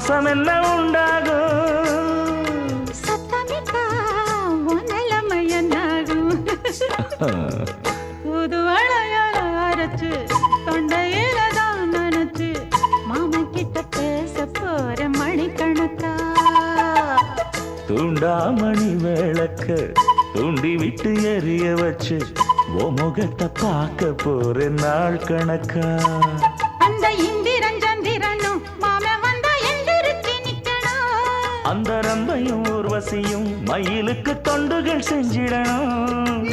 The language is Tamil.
மாசம் என்ன உண்டாகும் சத்தமிட்டா உன்னலமை என்னாகும் புது அழையால அரைச்சு தொண்டையில தான் நினைச்சு மாமன் கிட்ட பேச போற மணிக்கணக்கா தூண்டாமணி விளக்க தூண்டி விட்டு எரிய வச்சு ஓ முகத்தை பார்க்க போற நாள் கணக்கா அந்த இந்திரன் சந்திரனும் மாமன் வந்தா எந்திரிச்சு நிக்கணும் அந்த ரம்பையும் ஊர்வசியும் மயிலுக்கு தொண்டுகள் செஞ்சிடணும்